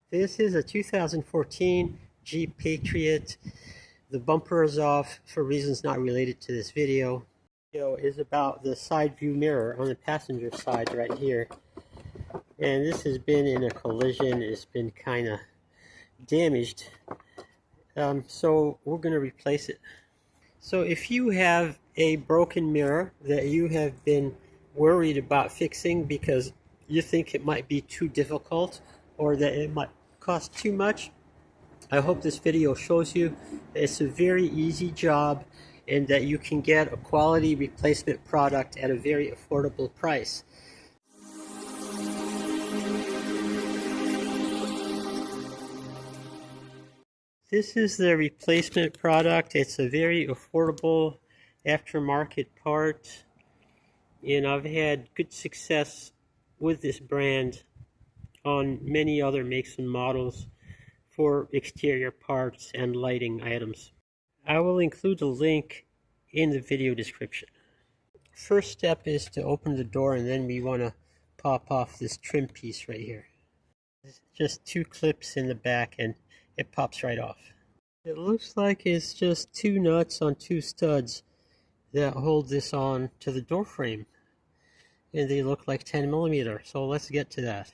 This is a 2014 Jeep Patriot. The bumper is off for reasons not related to this video. The video is about the side view mirror on the passenger side right here. And this has been in a collision. It's been kind of damaged. So we're going to replace it. So if you have a broken mirror that you have been worried about fixing because you think it might be too difficult or that it might cost too much, I hope this video shows you that it's a very easy job and that you can get a quality replacement product at a very affordable price. This is the replacement product. It's a very affordable aftermarket part, and I've had good success with this brand on many other makes and models for exterior parts and lighting items. I will include a link in the video description. First step is to open the door, and then we want to pop off this trim piece right here. It's just two clips in the back and it pops right off. It looks like it's just two nuts on two studs that hold this on to the door frame, and they look like 10mm, so let's get to that.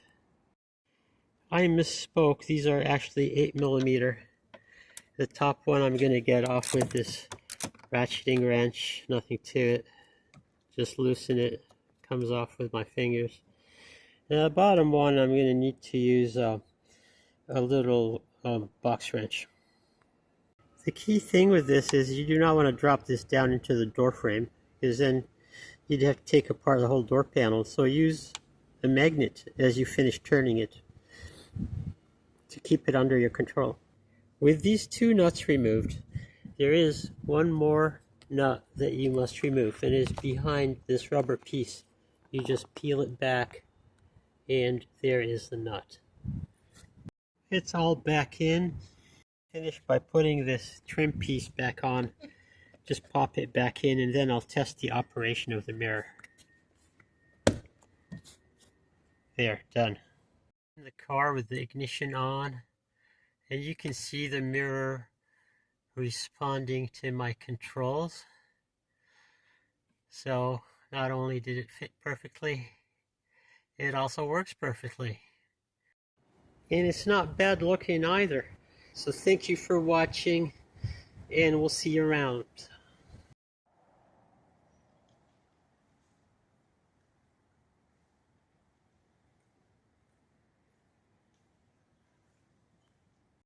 I misspoke, these are actually 8mm. The top one I'm going to get off with this ratcheting wrench, nothing to it, just loosen it, comes off with my fingers. And the bottom one I'm going to need to use a little box wrench. The key thing with this is you do not want to drop this down into the door frame, because then you'd have to take apart the whole door panel. So use a magnet as you finish turning it to keep it under your control. With these two nuts removed, there is one more nut that you must remove, and it is behind this rubber piece. You just peel it back and there is the nut. It's all back in. Finish by putting this trim piece back on. Just pop it back in, and then I'll test the operation of the mirror. There, done. In the car with the ignition on, and you can see the mirror responding to my controls. So not only did it fit perfectly, it also works perfectly. And it's not bad looking either. So thank you for watching, and we'll see you around.